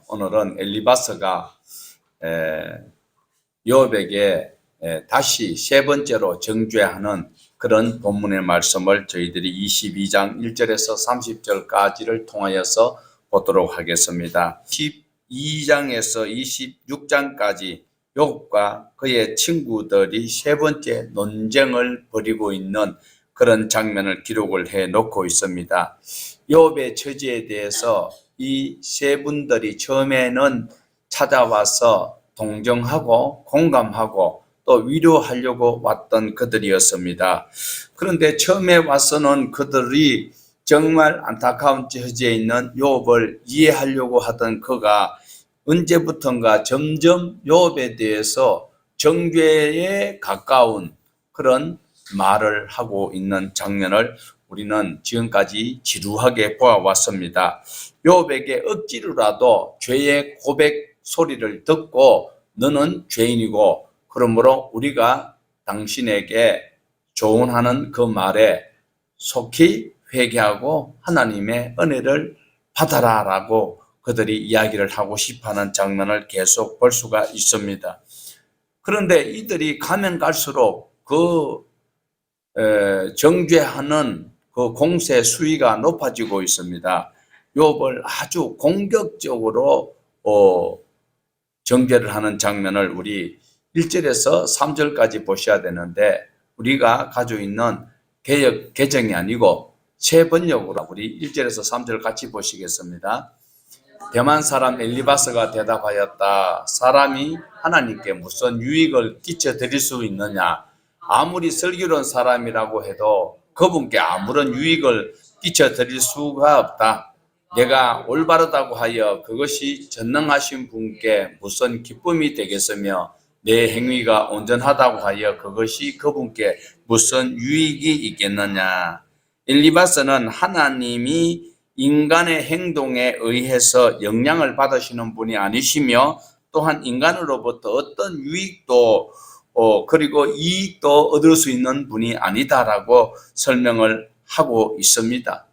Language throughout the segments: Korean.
오늘은 엘리바스가 욥에게 다시 세 번째로 정죄하는 그런 본문의 말씀을 저희들이 22장 1절에서 30절까지를 통하여서 보도록 하겠습니다. 12장에서 26장까지 욥과 그의 친구들이 세 번째 논쟁을 벌이고 있는 그런 장면을 기록을 해 놓고 있습니다. 욥의 처지에 대해서 이 세 분들이 처음에는 찾아와서 동정하고 공감하고 또 위로하려고 왔던 그들이었습니다. 그런데 처음에 와서는 그들이 정말 안타까운 처지에 있는 욥을 이해하려고 하던 그가 언제부턴가 점점 욥에 대해서 정죄에 가까운 그런 말을 하고 있는 장면을 우리는 지금까지 지루하게 보아왔습니다. 욥에게 억지로라도 죄의 고백 소리를 듣고 너는 죄인이고 그러므로 우리가 당신에게 조언하는 그 말에 속히 회개하고 하나님의 은혜를 받아라 라고 그들이 이야기를 하고 싶어하는 장면을 계속 볼 수가 있습니다. 그런데 이들이 가면 갈수록 그 정죄하는 그 공세 수위가 높아지고 있습니다. 욥을 아주 공격적으로 정죄를 하는 장면을 우리 1절에서 3절까지 보셔야 되는데 우리가 가지고 있는 개역 개정이 아니고 새 번역으로 우리 1절에서 3절 같이 보시겠습니다. 대만 사람 엘리바스가 대답하였다. 사람이 하나님께 무슨 유익을 끼쳐 드릴 수 있느냐? 아무리 슬기로운 사람이라고 해도 그분께 아무런 유익을 끼쳐 드릴 수가 없다. 내가 올바르다고 하여 그것이 전능하신 분께 무슨 기쁨이 되겠으며 내 행위가 온전하다고 하여 그것이 그분께 무슨 유익이 있겠느냐. 엘리바스는 하나님이 인간의 행동에 의해서 영향을 받으시는 분이 아니시며 또한 인간으로부터 어떤 유익도 그리고 이익도 얻을 수 있는 분이 아니다라고 설명을 하고 있습니다.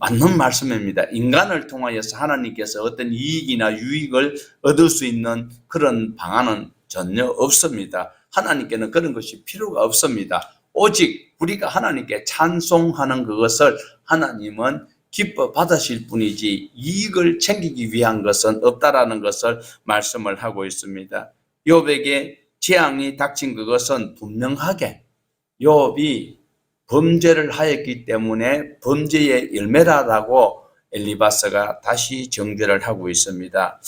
맞는 말씀입니다. 인간을 통하여서 하나님께서 어떤 이익이나 유익을 얻을 수 있는 그런 방안은 전혀 없습니다. 하나님께는 그런 것이 필요가 없습니다. 오직 우리가 하나님께 찬송하는 그것을 하나님은 기뻐 받으실 뿐이지 이익을 챙기기 위한 것은 없다라는 것을 말씀을 하고 있습니다. 욥에게 재앙이 닥친 그것은 분명하게 욥이 범죄를 하였기 때문에 범죄의 열매라라고 엘리바스가 다시 정죄를 하고 있습니다.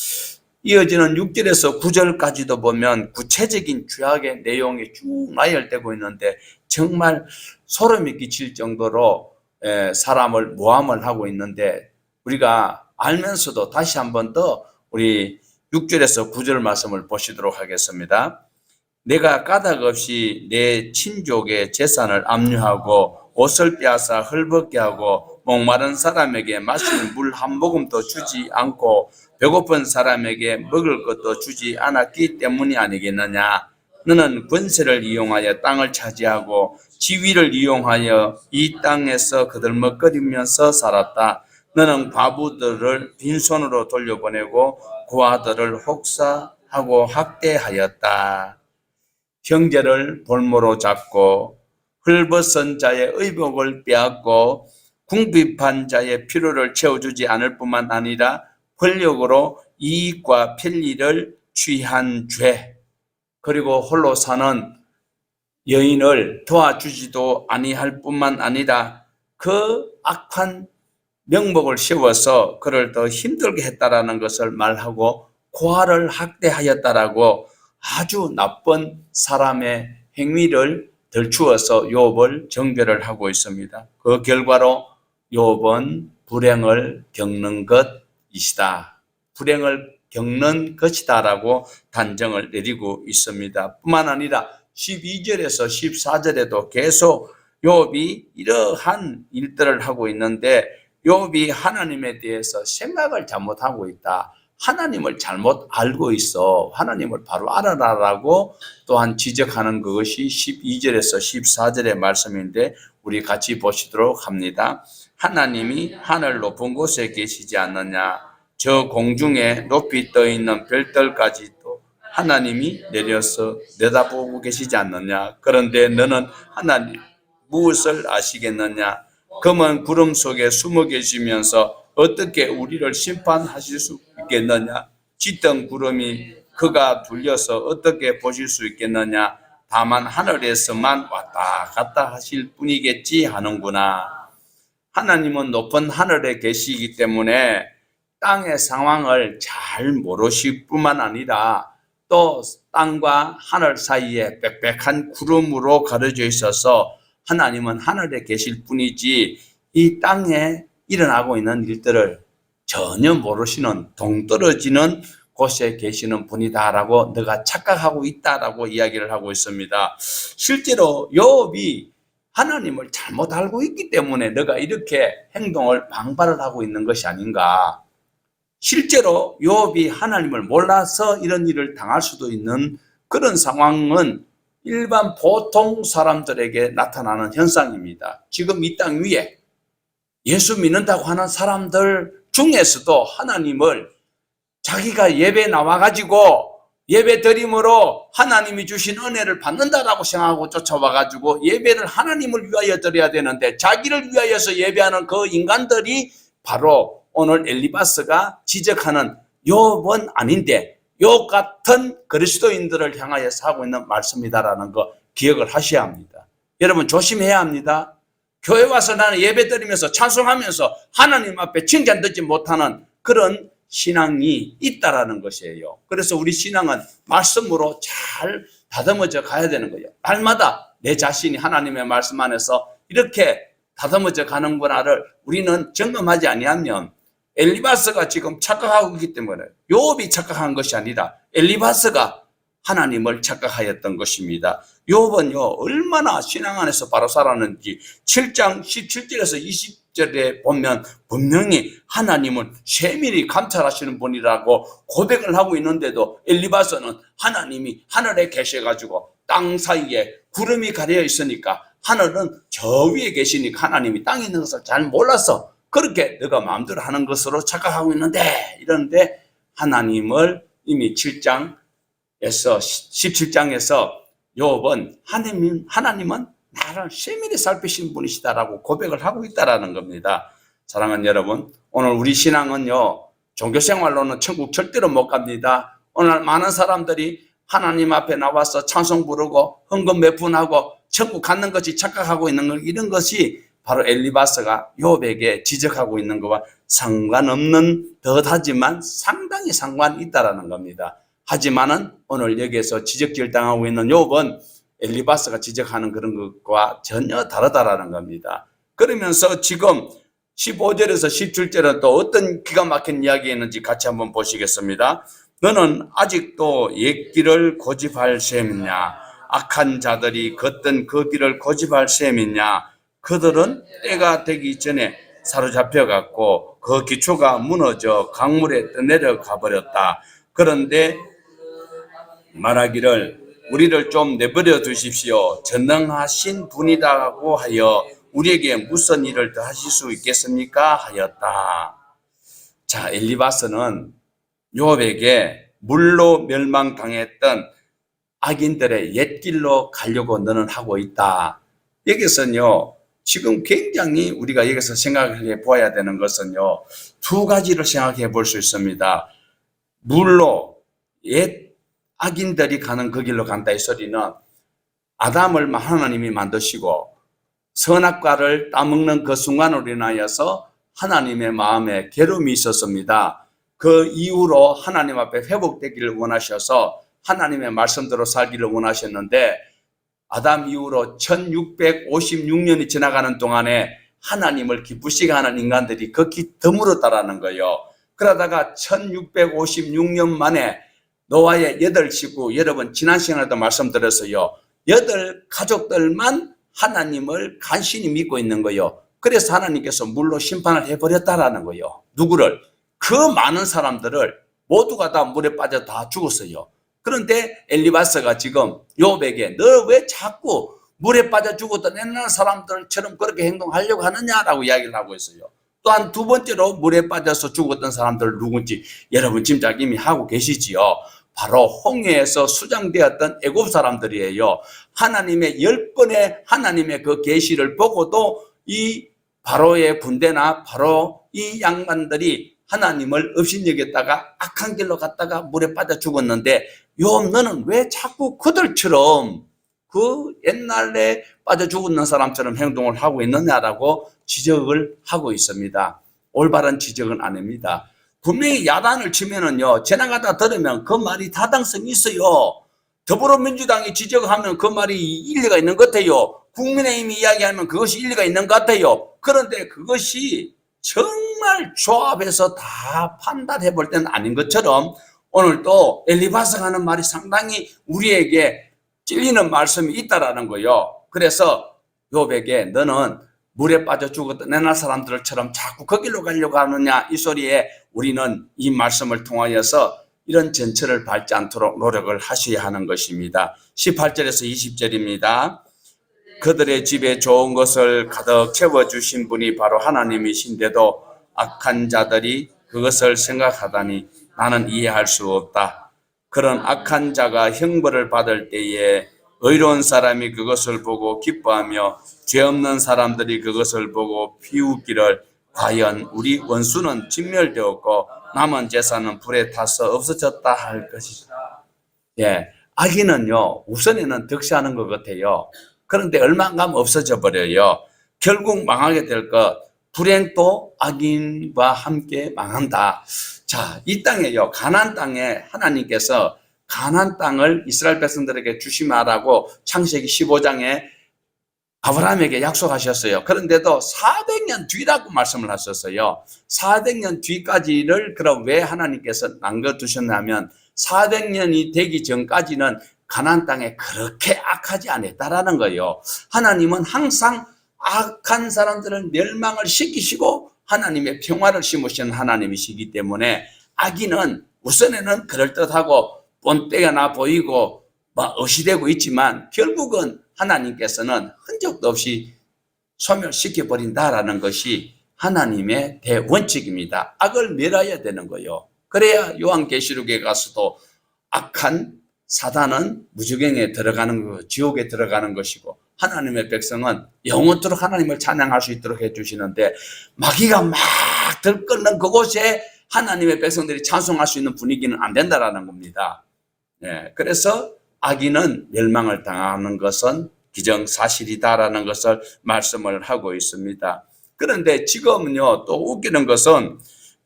이어지는 6절에서 9절까지도 보면 구체적인 죄악의 내용이 쭉 나열되고 있는데 정말 소름이 끼칠 정도로 사람을 모함을 하고 있는데 우리가 알면서도 다시 한 번 더 우리 6절에서 9절 말씀을 보시도록 하겠습니다. 내가 까닭 없이 내 친족의 재산을 압류하고 옷을 빼앗아 헐벗게 하고 목마른 사람에게 마실 물 한 모금도 주지 않고 배고픈 사람에게 먹을 것도 주지 않았기 때문이 아니겠느냐. 너는 권세를 이용하여 땅을 차지하고 지위를 이용하여 이 땅에서 거들먹거리면서 살았다. 너는 과부들을 빈손으로 돌려보내고 고아들을 혹사하고 학대하였다. 형제를 볼모로 잡고 헐벗은 자의 의복을 빼앗고 궁핍한 자의 필요를 채워주지 않을 뿐만 아니라 권력으로 이익과 편리를 취한 죄, 그리고 홀로 사는 여인을 도와주지도 아니할 뿐만 아니라 그 악한 명목을 세워서 그를 더 힘들게 했다라는 것을 말하고 고아를 학대하였다라고 아주 나쁜 사람의 행위를 덜추어서 욥을 정죄를 하고 있습니다. 그 결과로 욥은 불행을 겪는 것이다. 불행을 겪는 것이다라고 단정을 내리고 있습니다. 뿐만 아니라 12절에서 14절에도 계속 욥이 이러한 일들을 하고 있는데 욥이 하나님에 대해서 생각을 잘못하고 있다. 하나님을 잘못 알고 있어. 하나님을 바로 알아라라고 또한 지적하는 그것이 12절에서 14절의 말씀인데 우리 같이 보시도록 합니다. 하나님이 하늘 높은 곳에 계시지 않느냐. 저 공중에 높이 떠 있는 별들까지도 하나님이 내려서 내다보고 계시지 않느냐? 그런데 너는 하나님 무엇을 아시겠느냐? 검은 구름 속에 숨어 계시면서 어떻게 우리를 심판하실 수 있겠느냐? 짙은 구름이 그가 둘려서 어떻게 보실 수 있겠느냐? 다만 하늘에서만 왔다 갔다 하실 뿐이겠지 하는구나. 하나님은 높은 하늘에 계시기 때문에 땅의 상황을 잘 모르실 뿐만 아니라 또 땅과 하늘 사이에 빽빽한 구름으로 가려져 있어서 하나님은 하늘에 계실 뿐이지 이 땅에 일어나고 있는 일들을 전혀 모르시는 동떨어지는 곳에 계시는 분이다라고 너가 착각하고 있다라고 이야기를 하고 있습니다. 실제로 욥이 하나님을 잘못 알고 있기 때문에 너가 이렇게 행동을 방발을 하고 있는 것이 아닌가. 실제로 욥이 하나님을 몰라서 이런 일을 당할 수도 있는 그런 상황은 일반 보통 사람들에게 나타나는 현상입니다. 지금 이 땅 위에 예수 믿는다고 하는 사람들 중에서도 하나님을 자기가 예배 나와가지고 예배 드림으로 하나님이 주신 은혜를 받는다라고 생각하고 쫓아와가지고 예배를 하나님을 위하여 드려야 되는데 자기를 위하여서 예배하는 그 인간들이 바로 오늘 엘리바스가 지적하는 욥은 아닌데 욥 같은 그리스도인들을 향하여서 하고 있는 말씀이다라는 거 기억을 하셔야 합니다. 여러분 조심해야 합니다. 교회 와서 나는 예배 드리면서 찬송하면서 하나님 앞에 칭찬 듣지 못하는 그런 신앙이 있다라는 것이에요. 그래서 우리 신앙은 말씀으로 잘 다듬어져 가야 되는 거예요. 날마다 내 자신이 하나님의 말씀 안에서 이렇게 다듬어져 가는구나를 우리는 점검하지 아니하면 엘리바스가 지금 착각하고 있기 때문에 욥이 착각한 것이 아니라 엘리바스가 하나님을 착각하였던 것입니다. 욥은요 얼마나 신앙 안에서 바로 살았는지 7장 17절에서 20절에 보면 분명히 하나님을 세밀히 감찰하시는 분이라고 고백을 하고 있는데도 엘리바스는 하나님이 하늘에 계셔가지고 땅 사이에 구름이 가려 있으니까 하늘은 저 위에 계시니까 하나님이 땅에 있는 것을 잘 몰라서 그렇게 너가 마음대로 하는 것으로 착각하고 있는데 이런데 하나님을 이미 17장에서 욥은 하나님은 나를 세밀히 살피신 분이시다라고 고백을 하고 있다라는 겁니다. 사랑하는 여러분, 오늘 우리 신앙은요 종교생활로는 천국 절대로 못 갑니다. 오늘 많은 사람들이 하나님 앞에 나와서 찬송 부르고 헌금 몇 푼 하고 천국 갖는 것이 착각하고 있는 것, 이런 것이 바로 엘리바스가 욥에게 지적하고 있는 것과 상관없는 듯하지만 상당히 상관이 있다라는 겁니다. 하지만은 오늘 여기에서 지적질 당하고 있는 욥은 엘리바스가 지적하는 그런 것과 전혀 다르다라는 겁니다. 그러면서 지금 15절에서 17절은 또 어떤 기가 막힌 이야기 있는지 같이 한번 보시겠습니다. 너는 아직도 옛 길을 고집할 셈이냐? 악한 자들이 걷던 그 길을 고집할 셈이냐? 그들은 때가 되기 전에 사로잡혀갔고 그 기초가 무너져 강물에 떠내려가 버렸다. 그런데 말하기를 우리를 좀 내버려 두십시오. 전능하신 분이라고 하여 우리에게 무슨 일을 더 하실 수 있겠습니까? 하였다. 자, 엘리바스는 욥에게 물로 멸망당했던 악인들의 옛길로 가려고 너는 하고 있다. 여기서는요, 지금 굉장히 우리가 여기서 생각해 보아야 되는 것은요, 두 가지를 생각해 볼 수 있습니다. 물로 옛 악인들이 가는 그 길로 간다 이 소리는 아담을 하나님이 만드시고 선악과를 따먹는 그 순간으로 인하여서 하나님의 마음에 괴로움이 있었습니다. 그 이후로 하나님 앞에 회복되기를 원하셔서 하나님의 말씀대로 살기를 원하셨는데 아담 이후로 1656년이 지나가는 동안에 하나님을 기쁘시게 하는 인간들이 극히 드물었다라는 거예요. 그러다가 1656년 만에 노아의 8식구, 여러분 지난 시간에도 말씀드렸어요. 8가족들만 하나님을 간신히 믿고 있는 거예요. 그래서 하나님께서 물로 심판을 해버렸다라는 거예요. 누구를? 그 많은 사람들을 모두가 다 물에 빠져 다 죽었어요. 그런데 엘리바스가 지금 욥에게 너 왜 자꾸 물에 빠져 죽었던 옛날 사람들처럼 그렇게 행동하려고 하느냐라고 이야기를 하고 있어요. 또한 두 번째로 물에 빠져서 죽었던 사람들 누군지 여러분 짐작 이미 하고 계시지요. 바로 홍해에서 수장되었던 애굽 사람들이에요. 하나님의 10번의 하나님의 그 계시를 보고도 이 바로의 군대나 바로 이 양반들이 하나님을 업신여겼다가 악한 길로 갔다가 물에 빠져 죽었는데 요 너는 왜 자꾸 그들처럼 그 옛날에 빠져 죽었는 사람처럼 행동을 하고 있느냐라고 지적을 하고 있습니다. 올바른 지적은 아닙니다. 분명히 야단을 치면은요, 지나가다 들으면 그 말이 타당성이 있어요. 더불어민주당이 지적하면 그 말이 일리가 있는 것 같아요. 국민의힘이 이야기하면 그것이 일리가 있는 것 같아요. 그런데 그것이 정말 조합해서 다 판단해 볼 때는 아닌 것처럼 오늘 또 엘리바스가 하는 말이 상당히 우리에게 찔리는 말씀이 있다라는 거예요. 그래서 욥에게 너는 물에 빠져 죽었던 옛날 사람들처럼 자꾸 거기로 가려고 하느냐 이 소리에 우리는 이 말씀을 통하여서 이런 전철을 밟지 않도록 노력을 하셔야 하는 것입니다. 18절에서 20절입니다. 그들의 집에 좋은 것을 가득 채워주신 분이 바로 하나님이신데도 악한 자들이 그것을 생각하다니 나는 이해할 수 없다. 그런 악한 자가 형벌을 받을 때에 의로운 사람이 그것을 보고 기뻐하며 죄 없는 사람들이 그것을 보고 비웃기를 과연 우리 원수는 진멸되었고 남은 재산은 불에 타서 없어졌다 할 것이다. 예, 악인은요 우선에는 득세하는 것 같아요. 그런데 얼마 안 가면 없어져 버려요. 결국 망하게 될 것, 불행도 악인과 함께 망한다. 자, 이 땅에요, 가나안 땅에 하나님께서 가나안 땅을 이스라엘 백성들에게 주시마라고 창세기 15장에 아브라함에게 약속하셨어요. 그런데도 400년 뒤라고 말씀을 하셨어요. 400년 뒤까지를 그럼 왜 하나님께서 남겨두셨냐면 400년이 되기 전까지는 가나안 땅에 그렇게 악하지 않았다라는 거예요. 하나님은 항상 악한 사람들은 멸망을 시키시고 하나님의 평화를 심으시는 하나님이시기 때문에 악인은 우선에는 그럴듯하고 본때가 나 보이고 어시되고 있지만 결국은 하나님께서는 흔적도 없이 소멸시켜버린다라는 것이 하나님의 대원칙입니다. 악을 멸해야 되는 거예요. 그래야 요한계시록에 가서도 악한 사단은 무저갱에 들어가는 거, 지옥에 들어가는 것이고 하나님의 백성은 영원토록 하나님을 찬양할 수 있도록 해주시는데 마귀가 막 들끓는 그곳에 하나님의 백성들이 찬송할 수 있는 분위기는 안 된다라는 겁니다. 네, 그래서 악인은 멸망을 당하는 것은 기정사실이다라는 것을 말씀을 하고 있습니다. 그런데 지금은요 또 웃기는 것은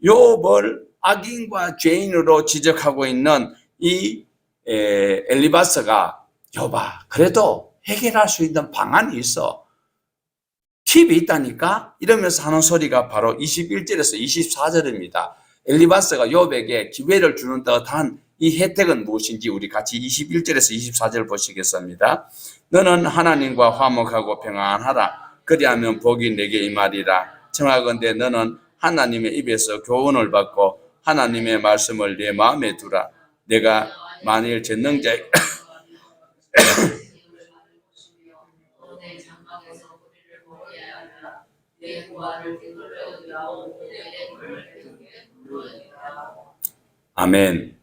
욥을 악인과 죄인으로 지적하고 있는 이 엘리바스가 욥아 그래도 해결할 수 있는 방안이 있어. 팁이 있다니까? 이러면서 하는 소리가 바로 21절에서 24절입니다. 엘리바스가 욥에게 기회를 주는 듯한 이 혜택은 무엇인지 우리 같이 21절에서 24절 보시겠습니다. 너는 하나님과 화목하고 평안하라. 그리하면 복이 내게 임하리라. 청하건대 너는 하나님의 입에서 교훈을 받고 하나님의 말씀을 내 마음에 두라. 내가 만일 전능자의 아멘.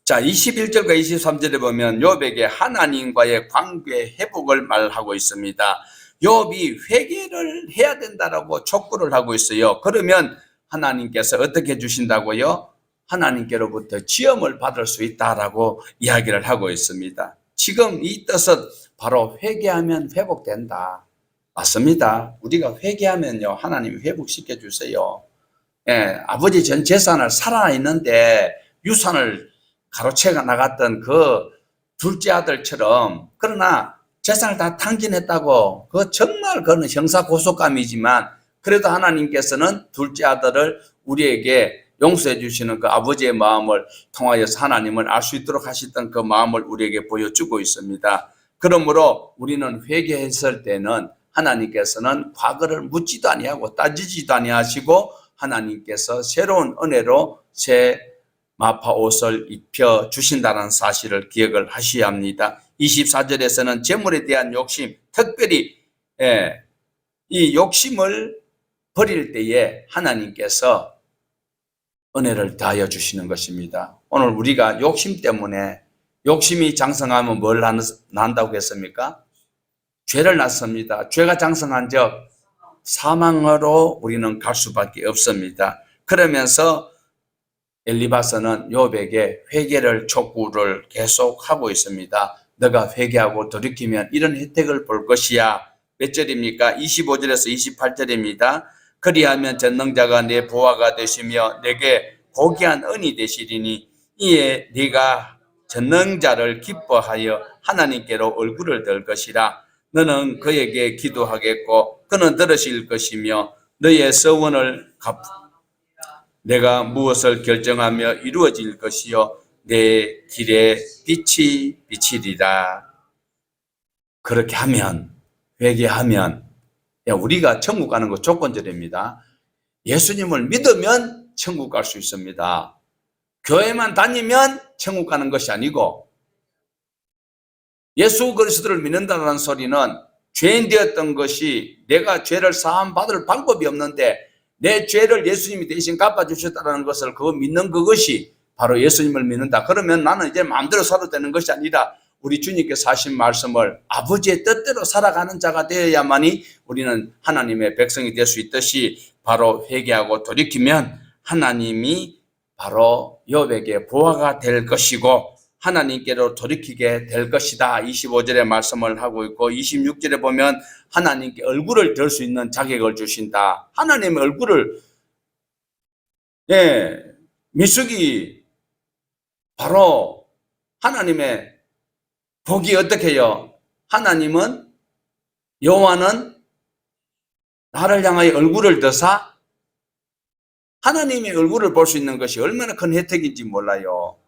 자, 21절과 23절에 보면 욥에게 하나님과의 관계 회복을 말하고 있습니다. 욥이 회개를 해야 된다라고 촉구를 하고 있어요. 그러면 하나님께서 어떻게 해주신다고요? 하나님께로부터 지음을 받을 수 있다라고 이야기를 하고 있습니다. 지금 이 뜻은 바로 회개하면 회복된다. 맞습니다. 우리가 회개하면요 하나님이 회복시켜 주세요. 예, 아버지 전 재산을 살아있는데 유산을 가로채가 나갔던 그 둘째 아들처럼 그러나 재산을 다 탕진했다고 그 정말 그는 형사 고속감이지만 그래도 하나님께서는 둘째 아들을 우리에게 용서해 주시는 그 아버지의 마음을 통하여서 하나님을 알 수 있도록 하셨던 그 마음을 우리에게 보여주고 있습니다. 그러므로 우리는 회개했을 때는 하나님께서는 과거를 묻지도 아니하고 따지지도 아니하시고 하나님께서 새로운 은혜로 새 마파 옷을 입혀 주신다는 사실을 기억을 하셔야 합니다. 24절에서는 재물에 대한 욕심, 특별히 이 욕심을 버릴 때에 하나님께서 은혜를 더하여 주시는 것입니다. 오늘 우리가 욕심 때문에, 욕심이 장성하면 뭘 낳는다고 했습니까? 죄를 낳습니다. 죄가 장성한 즉 사망으로 우리는 갈 수밖에 없습니다. 그러면서 엘리바스는 욥에게 회개를 촉구를 계속하고 있습니다. 너가 회개하고 돌이키면 이런 혜택을 볼 것이야. 몇 절입니까? 25절에서 28절입니다. 그리하면 전능자가 내 보화가 되시며 내게 고귀한 은이 되시리니 이에 네가 전능자를 기뻐하여 하나님께로 얼굴을 들 것이라. 너는 그에게 기도하겠고 그는 들으실 것이며 너의 서원을 내가 무엇을 결정하며 이루어질 것이요 내 길에 빛이 비치리라. 그렇게 하면, 회개하면, 우리가 천국 가는 거 조건절입니다. 예수님을 믿으면 천국 갈 수 있습니다. 교회만 다니면 천국 가는 것이 아니고, 예수 그리스도를 믿는다는 소리는 죄인 되었던 것이 내가 죄를 사함 받을 방법이 없는데 내 죄를 예수님이 대신 갚아주셨다는 것을 그거 믿는 그것이 바로 예수님을 믿는다. 그러면 나는 이제 마음대로 살아도 되는 것이 아니라 우리 주님께서 하신 말씀을 아버지의 뜻대로 살아가는 자가 되어야만이 우리는 하나님의 백성이 될 수 있듯이 바로 회개하고 돌이키면 하나님이 바로 욥에게 보화가 될 것이고 하나님께로 돌이키게 될 것이다. 25절의 말씀을 하고 있고 26절에 보면 하나님께 얼굴을 들 수 있는 자격을 주신다. 하나님의 얼굴을 미숙이 바로 하나님의 복이 어떻게 해요? 하나님은 여호와는 나를 향하여 얼굴을 드사 하나님의 얼굴을 볼 수 있는 것이 얼마나 큰 혜택인지 몰라요.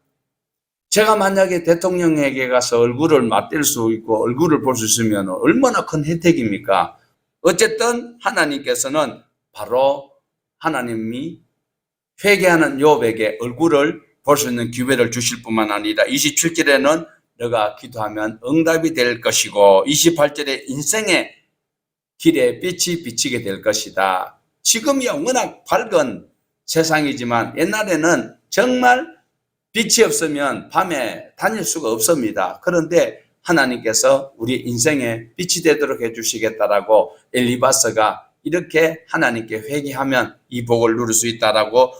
제가 만약에 대통령에게 가서 얼굴을 맞댈 수 있고 얼굴을 볼 수 있으면 얼마나 큰 혜택입니까? 어쨌든 하나님께서는 바로 하나님이 회개하는 욥에게 얼굴을 볼 수 있는 기회를 주실 뿐만 아니라 27절에는 너가 기도하면 응답이 될 것이고 28절에 인생의 길에 빛이 비치게 될 것이다. 지금이야 워낙 밝은 세상이지만 옛날에는 정말 빛이 없으면 밤에 다닐 수가 없습니다. 그런데 하나님께서 우리 인생에 빛이 되도록 해주시겠다라고 엘리바스가 이렇게 하나님께 회개하면 이 복을 누릴 수 있다라고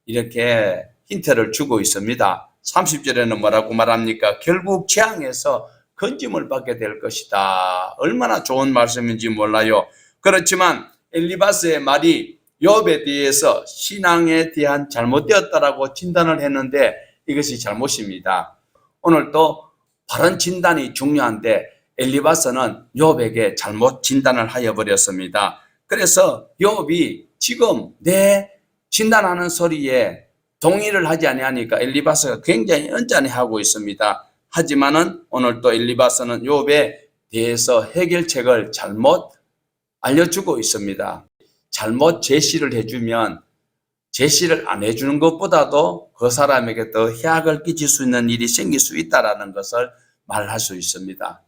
이렇게 힌트를 주고 있습니다. 30절에는 뭐라고 말합니까? 결국 재앙에서 건짐을 받게 될 것이다. 얼마나 좋은 말씀인지 몰라요. 그렇지만 엘리바스의 말이 욥에 대해서 신앙에 대한 잘못되었다라고 진단을 했는데 이것이 잘못입니다. 오늘 또 바른 진단이 중요한데 엘리바스는 욥에게 잘못 진단을 하여 버렸습니다. 그래서 욥이 지금 내 진단하는 소리에 동의를 하지 아니하니까 엘리바스가 굉장히 언짢아하고 있습니다. 하지만은 오늘 또 엘리바스는 욥에 대해서 해결책을 잘못 알려주고 있습니다. 잘못 제시를 해주면 제시를 안 해주는 것보다도 그 사람에게 더 해악을 끼칠 수 있는 일이 생길 수 있다는 것을 말할 수 있습니다.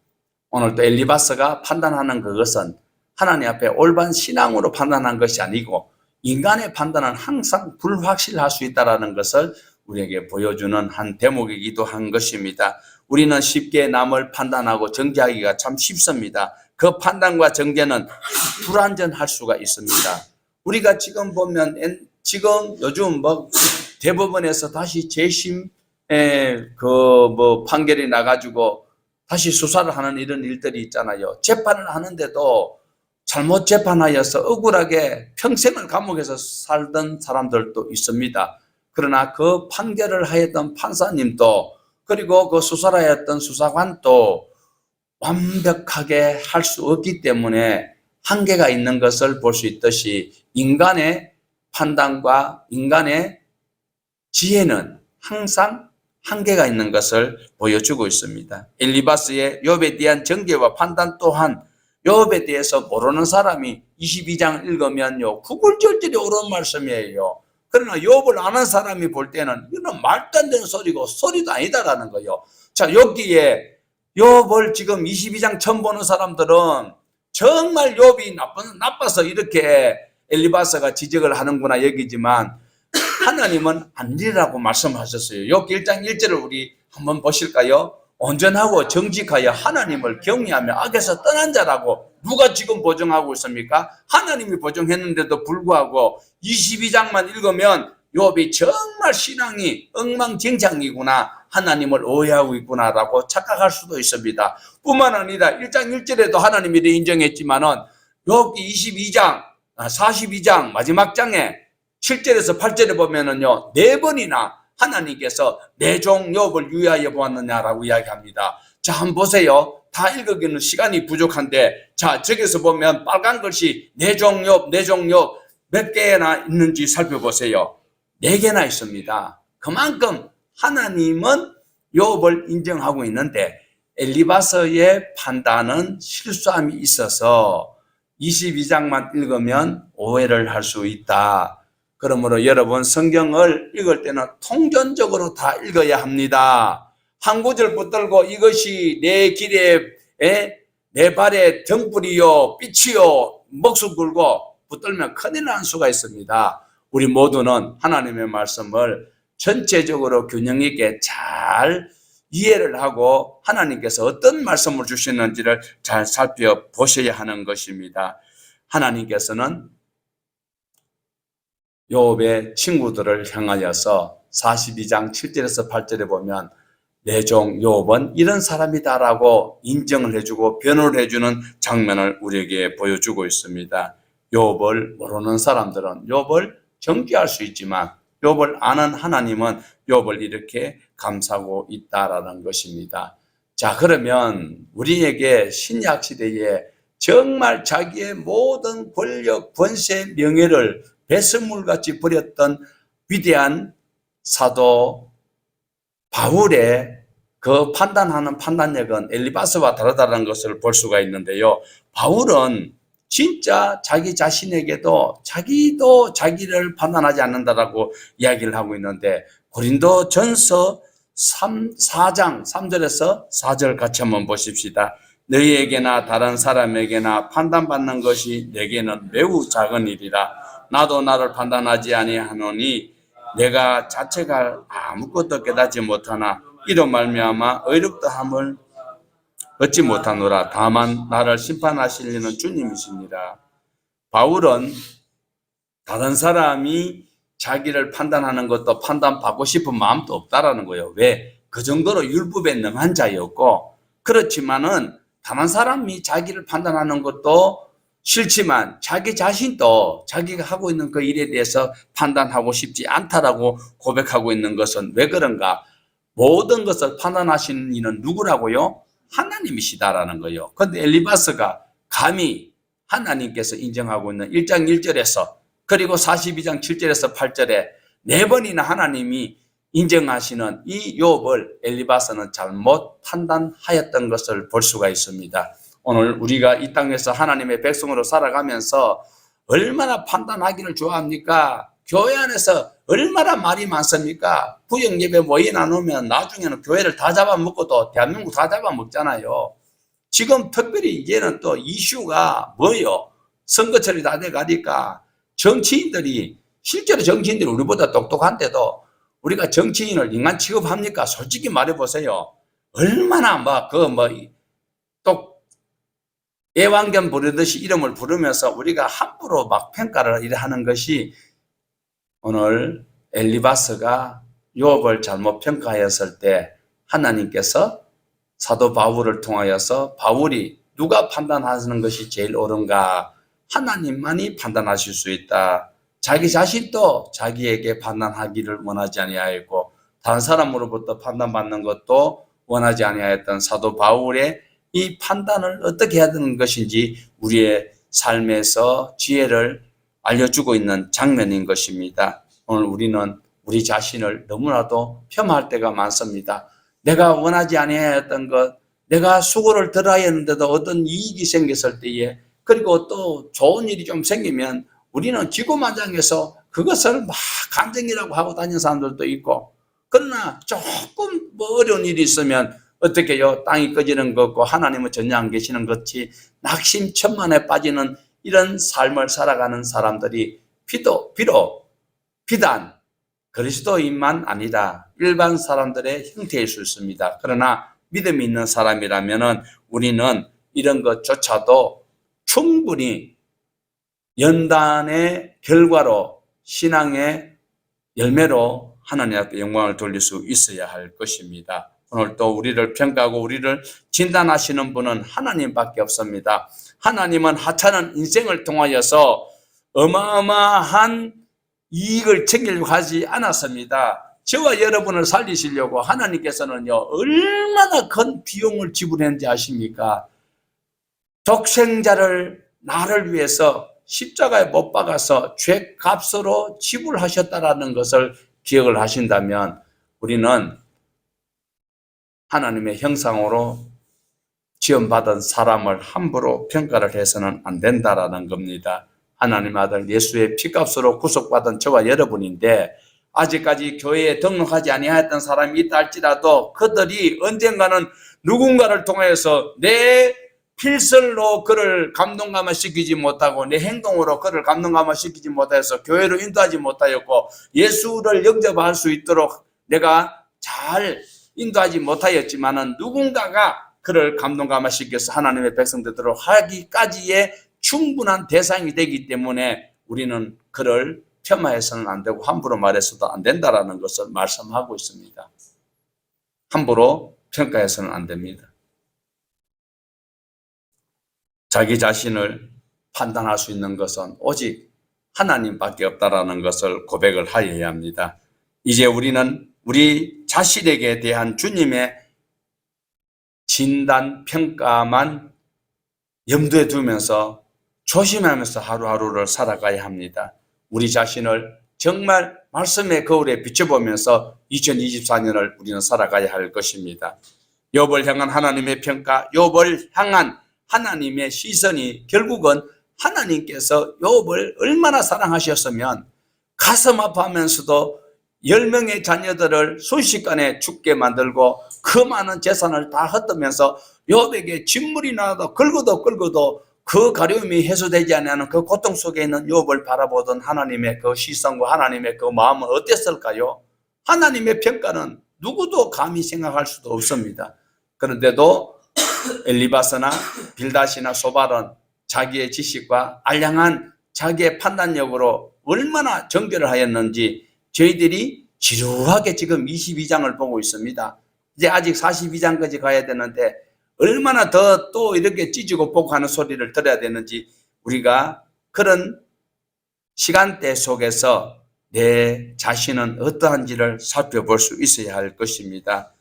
오늘 또 엘리바스가 판단하는 그것은 하나님 앞에 올바른 신앙으로 판단한 것이 아니고 인간의 판단은 항상 불확실할 수 있다는 것을 우리에게 보여주는 한 대목이기도 한 것입니다. 우리는 쉽게 남을 판단하고 정죄하기가 참 쉽습니다. 그 판단과 정죄는 불완전할 수가 있습니다. 우리가 지금 보면 지금 요즘 대법원에서 다시 재심 판결이 나가지고 다시 수사를 하는 이런 일들이 있잖아요. 재판을 하는데도 잘못 재판하여서 억울하게 평생을 감옥에서 살던 사람들도 있습니다. 그러나 그 판결을 하였던 판사님도 그리고 그 수사를 하였던 수사관도 완벽하게 할 수 없기 때문에 한계가 있는 것을 볼 수 있듯이 인간의 판단과 인간의 지혜는 항상 한계가 있는 것을 보여주고 있습니다. 엘리바스의 욥에 대한 정죄와 판단 또한 욥에 대해서 모르는 사람이 22장 읽으면요 구불절절이 옳은 말씀이에요. 그러나 욥을 아는 사람이 볼 때는 이건 말도 안 되는 소리고 소리도 아니다라는 거예요. 자, 여기에 욥을 지금 22장 처음 보는 사람들은 정말 욥이 나빠서 이렇게 엘리바스가 지적을 하는구나 여기지만 하나님은 아니라고 말씀하셨어요. 욥기 1장 1절을 우리 한번 보실까요? 온전하고 정직하여 하나님을 경외하며 악에서 떠난 자라고 누가 지금 보정하고 있습니까? 하나님이 보정했는데도 불구하고 22장만 읽으면 욥이 정말 신앙이 엉망진창이구나, 하나님을 오해하고 있구나라고 착각할 수도 있습니다. 뿐만 아니라 1장 1절에도 하나님이 인정했지만은 욥기 22장 42장 마지막 장에 7절에서 8절에 보면은요, 4번이나 하나님께서 내 종 욥을 위하여 보았느냐라고 이야기합니다. 자, 한번 보세요. 다 읽기는 시간이 부족한데, 자, 저기서 보면 빨간 글씨 내 종 욥, 내 종 욥 몇 개나 있는지 살펴보세요. 4개나 있습니다. 그만큼 하나님은 욥을 인정하고 있는데 엘리바스의 판단은 실수함이 있어서 22장만 읽으면 오해를 할 수 있다. 그러므로 여러분 성경을 읽을 때는 통전적으로 다 읽어야 합니다. 한 구절 붙들고 이것이 내 길에 내 발에 등불이요 빛이요 목숨 걸고 붙들면 큰일 날 수가 있습니다. 우리 모두는 하나님의 말씀을 전체적으로 균형 있게 잘 이해를 하고 하나님께서 어떤 말씀을 주시는지를 잘 살펴보셔야 하는 것입니다. 하나님께서는 욥의 친구들을 향하여서 42장 7절에서 8절에 보면 내 종 욥은 이런 사람이다라고 인정을 해주고 변호를 해주는 장면을 우리에게 보여주고 있습니다. 욥을 모르는 사람들은 욥을 정죄할 수 있지만 욥을 아는 하나님은 욥을 이렇게 감싸고 있다라는 것입니다. 자, 그러면 우리에게 신약 시대에 정말 자기의 모든 권력, 권세, 명예를 배설물같이 버렸던 위대한 사도 바울의 그 판단하는 판단력은 엘리바스와 다르다는 것을 볼 수가 있는데요. 바울은 진짜 자기 자신에게도 자기도 자기를 판단하지 않는다라고 이야기를 하고 있는데, 고린도 전서 4장 3절에서 4절 같이 한번 보십시다. 너희에게나 다른 사람에게나 판단받는 것이 내게는 매우 작은 일이라. 나도 나를 판단하지 아니하노니 내가 자체가 아무것도 깨닫지 못하나 이로 말미암아 의롭다함을 얻지 못하노라. 다만 나를 심판하실 이는 주님이시니라. 바울은 다른 사람이 자기를 판단하는 것도 판단받고 싶은 마음도 없다라는 거예요. 왜? 그 정도로 율법에 능한 자였고, 그렇지만은 다른 사람이 자기를 판단하는 것도 싫지만 자기 자신도 자기가 하고 있는 그 일에 대해서 판단하고 싶지 않다라고 고백하고 있는 것은 왜 그런가? 모든 것을 판단하시는 이는 누구라고요? 하나님이시다라는 거예요. 그런데 엘리바스가 감히 하나님께서 인정하고 있는 1장 1절에서 그리고 42장 7절에서 8절에 4번이나 하나님이 인정하시는 이 욥을 엘리바스는 잘못 판단하였던 것을 볼 수가 있습니다. 오늘 우리가 이 땅에서 하나님의 백성으로 살아가면서 얼마나 판단하기를 좋아합니까? 교회 안에서 얼마나 말이 많습니까? 구역 예배 모임 나누면 나중에는 교회를 다 잡아먹고도 대한민국 다 잡아먹잖아요. 지금 특별히 이제는 또 이슈가 뭐요? 선거철이 다 돼가니까 정치인들이, 실제로 정치인들이 우리보다 똑똑한데도 우리가 정치인을 인간 취급합니까? 솔직히 말해보세요. 얼마나 또 애완견 부르듯이 이름을 부르면서 우리가 함부로 막 평가를 하는 것이, 오늘 엘리바스가 욥을 잘못 평가하였을 때 하나님께서 사도 바울을 통하여서 바울이 누가 판단하는 것이 제일 옳은가? 하나님만이 판단하실 수 있다. 자기 자신도 자기에게 판단하기를 원하지 아니하였고 다른 사람으로부터 판단받는 것도 원하지 아니하였던 사도 바울의 이 판단을 어떻게 해야 되는 것인지 우리의 삶에서 지혜를 알려주고 있는 장면인 것입니다. 오늘 우리는 우리 자신을 너무나도 폄하할 때가 많습니다. 내가 원하지 아니하였던 것, 내가 수고를 덜 하였는데도 어떤 이익이 생겼을 때에, 그리고 또 좋은 일이 좀 생기면 우리는 기고만장해서 그것을 막 간증이라고 하고 다니는 사람들도 있고, 그러나 조금 어려운 일이 있으면 어떻게 해요? 땅이 꺼지는 것 같고 하나님은 전혀 안 계시는 것이 낙심천만에 빠지는 이런 삶을 살아가는 사람들이 비록 비단 그리스도인만 아니다. 일반 사람들의 형태일 수 있습니다. 그러나 믿음이 있는 사람이라면 우리는 이런 것조차도 충분히 연단의 결과로 신앙의 열매로 하나님 앞에 영광을 돌릴 수 있어야 할 것입니다. 오늘 또 우리를 평가하고 우리를 진단하시는 분은 하나님밖에 없습니다. 하나님은 하찮은 인생을 통하여서 어마어마한 이익을 챙기려고 하지 않았습니다. 저와 여러분을 살리시려고 하나님께서는요, 얼마나 큰 비용을 지불했는지 아십니까? 독생자를 나를 위해서 십자가에 못 박아서 죄값으로 지불하셨다라는 것을 기억을 하신다면 우리는 하나님의 형상으로 지음받은 사람을 함부로 평가를 해서는 안 된다라는 겁니다. 하나님 아들 예수의 피값으로 구속받은 저와 여러분인데 아직까지 교회에 등록하지 아니하였던 사람이 있다 할지라도 그들이 언젠가는 누군가를 통해서 내 필설로 그를 감동감화시키지 못하고 내 행동으로 그를 감동감화시키지 못해서 교회로 인도하지 못하였고 예수를 영접할 수 있도록 내가 잘 인도하지 못하였지만은 누군가가 그를 감동감화시켜서 하나님의 백성 되도록 하기까지의 충분한 대상이 되기 때문에 우리는 그를 폄하해서는 안 되고 함부로 말해서도 안 된다라는 것을 말씀하고 있습니다. 함부로 평가해서는 안 됩니다. 자기 자신을 판단할 수 있는 것은 오직 하나님밖에 없다라는 것을 고백을 하여야 합니다. 이제 우리는 우리 자신에게 대한 주님의 진단, 평가만 염두에 두면서 조심하면서 하루하루를 살아가야 합니다. 우리 자신을 정말 말씀의 거울에 비춰보면서 2024년을 우리는 살아가야 할 것입니다. 욥을 향한 하나님의 평가, 욥을 향한 하나님의 시선이 결국은 하나님께서 욥을 얼마나 사랑하셨으면 가슴 아파하면서도 10명의 자녀들을 순식간에 죽게 만들고 그 많은 재산을 다 흩으면서 욥에게 진물이 나도 긁어도 그 가려움이 해소되지 않는 그 고통 속에 있는 욥을 바라보던 하나님의 그 시선과 하나님의 그 마음은 어땠을까요? 하나님의 평가는 누구도 감히 생각할 수도 없습니다. 그런데도 엘리바스나 빌닷이나 소발은 자기의 지식과 알량한 자기의 판단력으로 얼마나 정결을 하였는지 저희들이 지루하게 지금 22장을 보고 있습니다. 이제 아직 42장까지 가야 되는데 얼마나 더 또 이렇게 찢고 복하는 소리를 들어야 되는지 우리가 그런 시간대 속에서 내 자신은 어떠한지를 살펴볼 수 있어야 할 것입니다.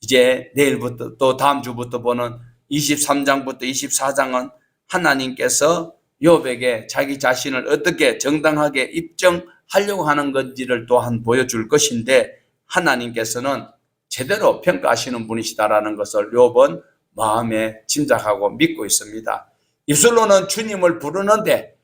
이제 내일부터 또 다음 주부터 보는 23장부터 24장은 하나님께서 욥에게 자기 자신을 어떻게 정당하게 입증하려고 하는 건지를 또한 보여줄 것인데 하나님께서는 제대로 평가하시는 분이시다라는 것을 욥은 마음에 짐작하고 믿고 있습니다. 입술로는 주님을 부르는데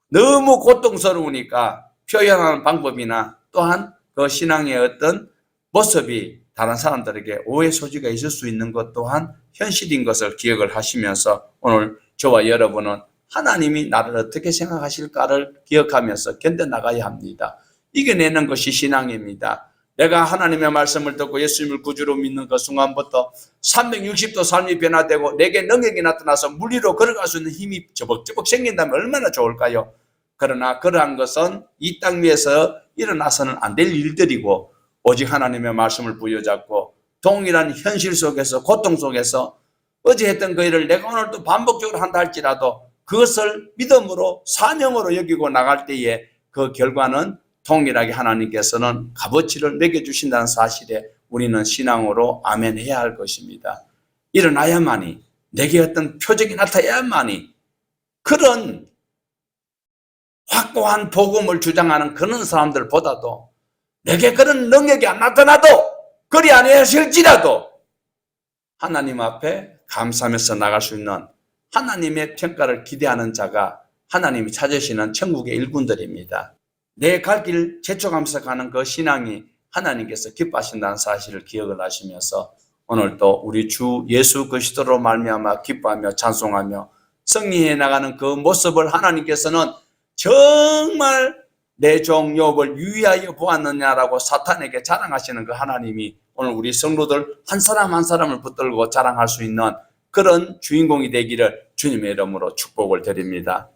너무 고통스러우니까 표현하는 방법이나 또한 그 신앙의 어떤 모습이 다른 사람들에게 오해 소지가 있을 수 있는 것 또한 현실인 것을 기억을 하시면서 오늘 저와 여러분은 하나님이 나를 어떻게 생각하실까를 기억하면서 견뎌나가야 합니다. 이겨내는 것이 신앙입니다. 내가 하나님의 말씀을 듣고 예수님을 구주로 믿는 그 순간부터 360도 삶이 변화되고 내게 능력이 나타나서 물리로 걸어갈 수 있는 힘이 저벅저벅 생긴다면 얼마나 좋을까요? 그러나 그러한 것은 이 땅 위에서 일어나서는 안 될 일들이고 오직 하나님의 말씀을 부여잡고 동일한 현실 속에서 고통 속에서 어제 했던 그 일을 내가 오늘 또 반복적으로 한다 할지라도 그것을 믿음으로 사명으로 여기고 나갈 때에 그 결과는 동일하게 하나님께서는 값어치를 매겨주신다는 사실에 우리는 신앙으로 아멘 해야 할 것입니다. 일어나야만이 내게 어떤 표적이 나타나야만이 그런 확고한 복음을 주장하는 그런 사람들보다도 내게 그런 능력이 안 나타나도 그리 아니하실지라도 하나님 앞에 감사하면서 나갈 수 있는 하나님의 평가를 기대하는 자가 하나님이 찾으시는 천국의 일꾼들입니다. 내 갈 길 제쳐가면서 가는 그 신앙이 하나님께서 기뻐하신다는 사실을 기억을 하시면서 오늘도 우리 주 예수 그리스도로 말미암아 기뻐하며 찬송하며 승리해 나가는 그 모습을 하나님께서는 정말 내 종 욥을 유의하여 보았느냐라고 사탄에게 자랑하시는 그 하나님이 오늘 우리 성도들 한 사람 한 사람을 붙들고 자랑할 수 있는 그런 주인공이 되기를 주님의 이름으로 축복을 드립니다.